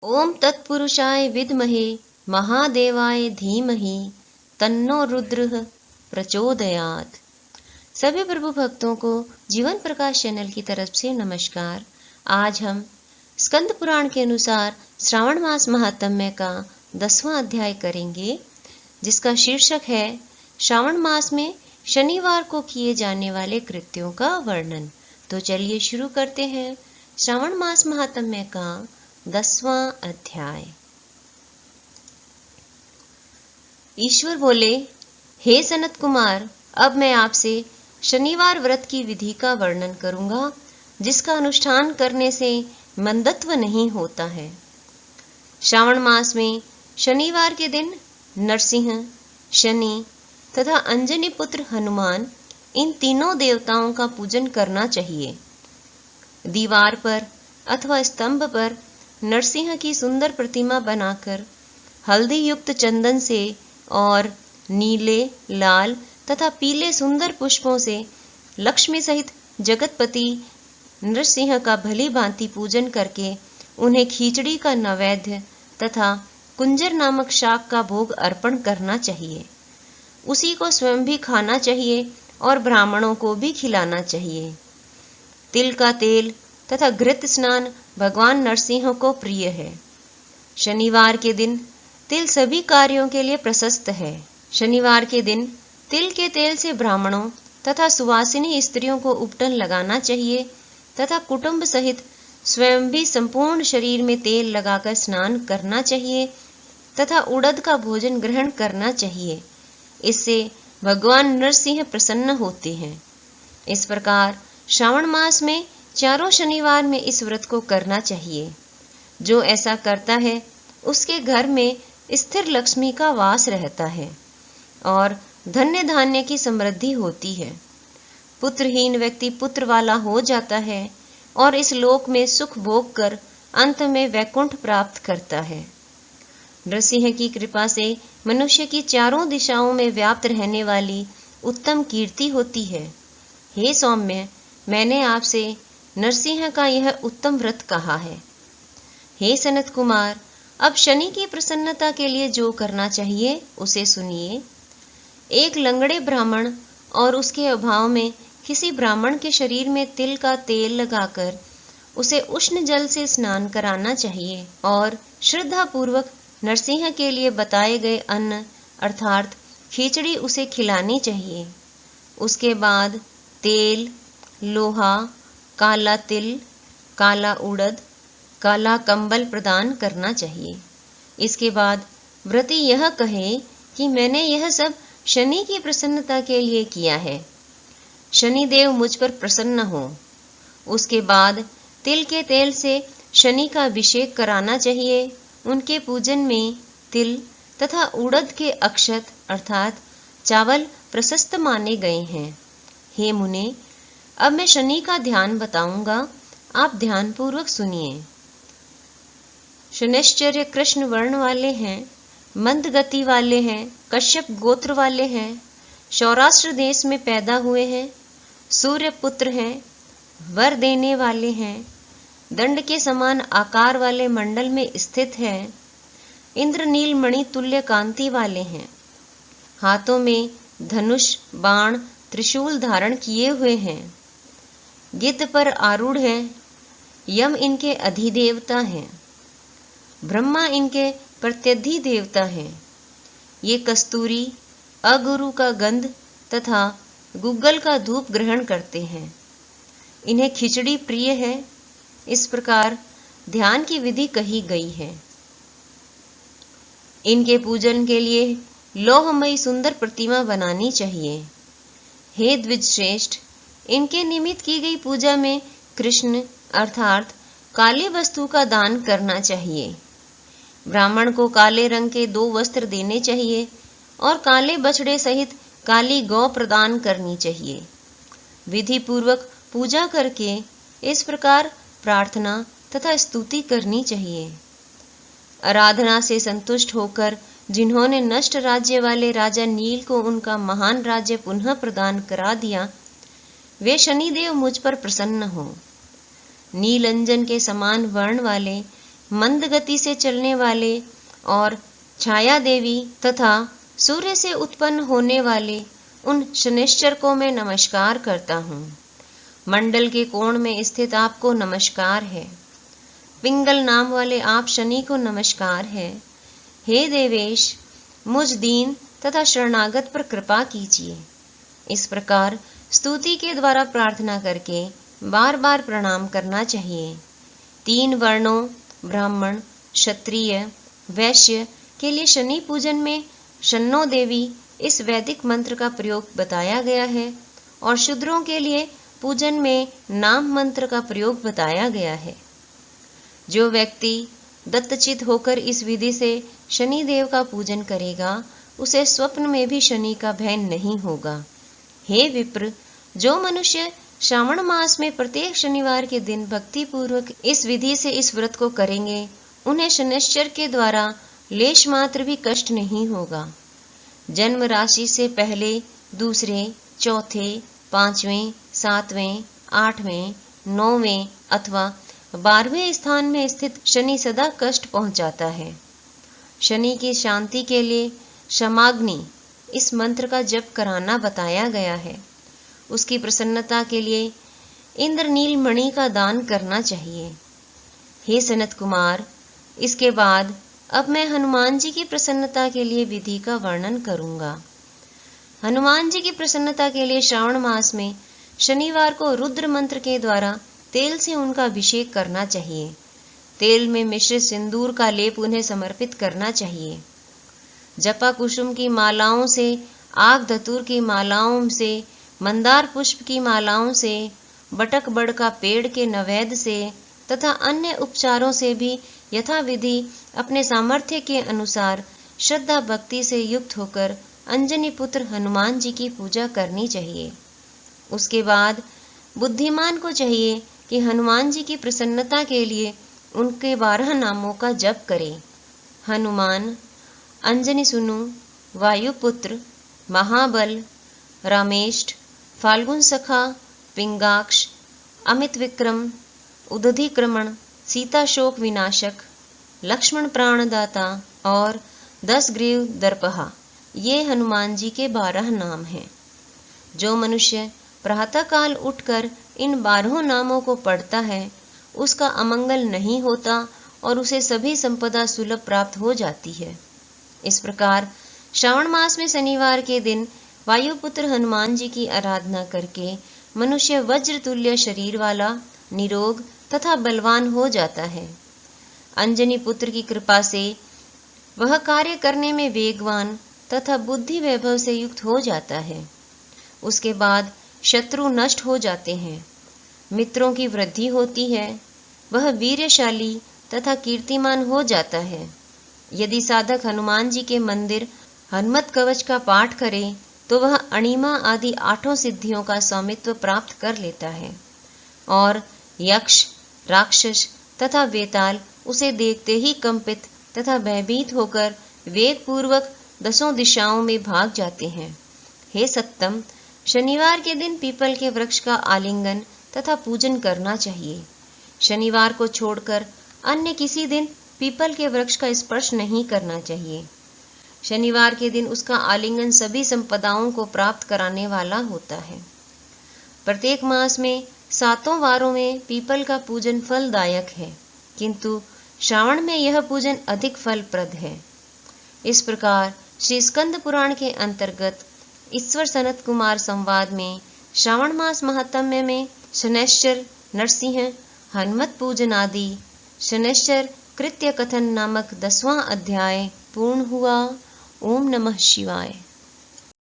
ओम तत्पुरुषाय विद्महे महादेवाय धीमहि तन्नो रुद्र प्रचोदयात्। सभी प्रभु भक्तों को जीवन प्रकाश चैनल की तरफ से नमस्कार। आज हम स्कंद पुराण के अनुसार श्रावण मास महात्म्य का 10वां अध्याय करेंगे, जिसका शीर्षक है श्रावण मास में शनिवार को किए जाने वाले कृत्यों का वर्णन। तो चलिए शुरू करते हैं श्रावण मास महात्म्य का 10वां अध्याय। ईश्वर बोले, हे सनत कुमार, अब मैं आपसे शनिवार व्रत की विधि का वर्णन करूंगा, जिसका अनुष्ठान करने से मंदत्व नहीं होता है। श्रावण मास में शनिवार के दिन नरसिंह, शनि तथा अंजनी पुत्र हनुमान, इन तीनों देवताओं का पूजन करना चाहिए। दीवार पर अथवा स्तंभ पर नरसिंह की सुंदर प्रतिमा बनाकर हल्दी युक्त चंदन से और नीले, लाल तथा पीले सुंदर पुष्पों से लक्ष्मी सहित जगतपति नरसिंह का भली भांति पूजन करके उन्हें खीचड़ी का नैवेद्य तथा कुंजर नामक शाक का भोग अर्पण करना चाहिए। उसी को स्वयं भी खाना चाहिए और ब्राह्मणों को भी खिलाना चाहिए। तिल का तेल तथा घृत स्नान भगवान नरसिंह को प्रिय है। शनिवार के दिन तिल सभी कार्यों के लिए प्रशस्त है। शनिवार के दिन तिल के तेल से ब्राह्मणों तथा सुवासिनी स्त्रियों को उपटन लगाना चाहिए तथा कुटुंब सहित स्वयं भी संपूर्ण शरीर में तेल लगाकर स्नान करना चाहिए तथा उड़द का भोजन ग्रहण करना चाहिए। इससे भगवान नरसिंह प्रसन्न होते हैं। इस प्रकार श्रावण मास में चारों शनिवार में इस व्रत को करना चाहिए। जो ऐसा करता है उसके घर में स्थिर लक्ष्मी का वास रहता है और धन्य धान्य की समृद्धि होती है। पुत्रहीन व्यक्ति पुत्र वाला हो जाता है और इस लोक में सुख भोग कर अंत में वैकुंठ प्राप्त करता है। नरसिंह की कृपा से मनुष्य की चारों दिशाओं में व्याप्त रहने वाली उत्तम कीर्ति होती है। हे सौम्य, मैंने आपसे नरसिंह का यह उत्तम व्रत कहा है। हे सनत कुमार, अब शनि की प्रसन्नता के लिए जो करना चाहिए उसे सुनिए। एक लंगड़े ब्राह्मण और उसके अभाव में किसी ब्राह्मण के शरीर में तिल का तेल लगाकर उसे उष्ण जल से स्नान कराना चाहिए और श्रद्धा पूर्वक नरसिंह के लिए बताए गए अन्न अर्थात खिचड़ी उसे खिलानी चाहिए। उसके बाद तेल, लोहा, काला तिल, काला उड़द, काला कंबल प्रदान करना चाहिए। इसके बाद व्रती यह कहे कि मैंने यह सब शनि की प्रसन्नता के लिए किया है। शनि देव मुझ पर प्रसन्न हो। उसके बाद तिल के तेल से शनि का अभिषेक कराना चाहिए। उनके पूजन में तिल तथा उड़द के अक्षत अर्थात चावल प्रशस्त माने गए हैं। हे मुने, अब मैं शनि का ध्यान बताऊंगा, आप ध्यान पूर्वक सुनिए। शनैश्चर्य कृष्ण वर्ण वाले हैं, मंद गति वाले हैं, कश्यप गोत्र वाले हैं, सौराष्ट्र देश में पैदा हुए हैं, सूर्य पुत्र हैं, वर देने वाले हैं, दंड के समान आकार वाले मंडल में स्थित है, इंद्रनील मणि तुल्य कांति वाले हैं, हाथों में धनुष, बाण, त्रिशूल धारण किए हुए हैं, गिद्ध पर आरूढ़ हैं, यम इनके अधिदेवता हैं, ब्रह्मा इनके प्रत्यधि देवता हैं। ये कस्तूरी, अगुरु का गंध तथा गुग्गल का धूप ग्रहण करते हैं। इन्हें खिचड़ी प्रिय है। इस प्रकार ध्यान की विधि कही गई है। इनके पूजन के लिए लोहमयी सुंदर प्रतिमा बनानी चाहिए। हे द्विज श्रेष्ठ, इनके निमित्त की गई पूजा में कृष्ण अर्थात काली वस्तु का दान करना चाहिए। ब्राह्मण को काले रंग के 2 वस्त्र देने चाहिए और काले बछड़े सहित काली गौ प्रदान करनी चाहिए। विधि पूर्वक पूजा करके इस प्रकार प्रार्थना तथा स्तुति करनी चाहिए। आराधना से संतुष्ट होकर जिन्होंने नष्ट राज्य वाले राजा नील को उनका महान राज्य पुनः प्रदान करा दिया, वे शनिदेव मुझ पर प्रसन्न हो। नील अंजन के समान वर्ण वाले मंद गति से चलने वाले और छाया देवी तथा सूर्य से उत्पन्न होने वाले उन शनैश्चर को मैं नमस्कार करता हूँ। मंडल के कोण में स्थित आपको नमस्कार है। पिंगल नाम वाले आप शनि को नमस्कार है। हे देवेश, मुझ दीन तथा शरणागत पर कृपा कीजिए। इस प्रकार स्तुति के द्वारा प्रार्थना करके बार बार प्रणाम करना चाहिए। 3 वर्णों ब्राह्मण, क्षत्रिय, वैश्य के लिए शनि पूजन में शन्नो देवी इस वैदिक मंत्र का प्रयोग बताया गया है और शूद्रों के लिए पूजन में नाम मंत्र का प्रयोग बताया गया है। जो व्यक्ति दत्तचित होकर इस विधि से शनि देव का पूजन करेगा उसे स्वप्न में भी शनि का भय नहीं होगा। हे विप्र, जो मनुष्य श्रावण मास में प्रत्येक शनिवार के दिन भक्ति पूर्वक इस विधि से इस व्रत को करेंगे उन्हें शनैश्चर के द्वारा लेश मात्र भी कष्ट नहीं होगा। जन्म राशि से पहले, दूसरे, चौथे, 5वें, 7वें, 8वें, 9वें अथवा 12वें स्थान में स्थित शनि सदा कष्ट पहुंचाता है। शनि की शांति के लिए क्षमाग्नि इस मंत्र का जप कराना बताया गया है। उसकी प्रसन्नता के लिए इंद्रनील मणि का दान करना चाहिए। हे सनत कुमार, इसके बाद अब मैं हनुमान जी की प्रसन्नता के लिए विधि का वर्णन करूंगा। हनुमान जी की प्रसन्नता के लिए श्रावण मास में शनिवार को रुद्र मंत्र के द्वारा तेल से उनका अभिषेक करना चाहिए। तेल में मिश्रित सिंदूर का लेप उन्हें समर्पित करना चाहिए। जपा कुसुम की मालाओं से, आग धतूर की मालाओं से, मंदार पुष्प की मालाओं से, बटक बड़ का पेड़ के नवेद से तथा अन्य उपचारों से भी यथाविधि अपने सामर्थ्य के अनुसार श्रद्धा भक्ति से युक्त होकर अंजनी पुत्र हनुमान जी की पूजा करनी चाहिए। उसके बाद बुद्धिमान को चाहिए कि हनुमान जी की प्रसन्नता के लिए उनके 12 नामों का जप करे। हनुमान, अंजनी सुनु, वायुपुत्र, महाबल, रामेष्ठ, फाल्गुन सखा, पिंगाक्ष, अमित विक्रम, उदधिक्रमण, सीता शोक विनाशक, लक्ष्मण प्राणदाता और 10 ग्रीव दर्पहा, ये हनुमान जी के 12 नाम हैं। जो मनुष्य प्रातःकाल उठकर इन 12 नामों को पढ़ता है उसका अमंगल नहीं होता और उसे सभी संपदा सुलभ प्राप्त हो जाती है। इस प्रकार श्रावण मास में शनिवार के दिन वायुपुत्र हनुमान जी की आराधना करके मनुष्य वज्र तुल्य शरीर वाला, निरोग तथा बलवान हो जाता है। अंजनी पुत्र की कृपा से वह कार्य करने में वेगवान तथा बुद्धि वैभव से युक्त हो जाता है। उसके बाद शत्रु नष्ट हो जाते हैं, मित्रों की वृद्धि होती है, वह वीरशाली तथा कीर्तिमान हो जाता है। यदि साधक हनुमान जी के मंदिर हनुमत कवच का पाठ करे तो वह अणिमा आदि 8 सिद्धियों का स्वामित्व प्राप्त कर लेता है और यक्ष, राक्षस तथा वेताल उसे देखते ही कंपित तथा भयभीत होकर वेग पूर्वक 10 दिशाओं में भाग जाते हैं। हे सत्तम, शनिवार के दिन पीपल के वृक्ष का आलिंगन तथा पूजन करना चाहिए। शनिवार को छोड़कर अन्य किसी दिन पीपल के वृक्ष का स्पर्श नहीं करना चाहिए। शनिवार के दिन उसका आलिंगन सभी संपदाओं को प्राप्त कराने वाला होता है। प्रत्येक मास में 7 वारों में पीपल का पूजन फलदायक है, किंतु श्रावण में यह पूजन अधिक फलप्रद है। इस प्रकार श्री स्कंद पुराण के अंतर्गत ईश्वर सनत कुमार संवाद में श्रावण मास महात्म्य में शनैश्चर, नरसिंह, हनुमत पूजन आदि शनैश्चर कृत्य कथन नामक 10वां अध्याय पूर्ण हुआ। ओम नमः शिवाय।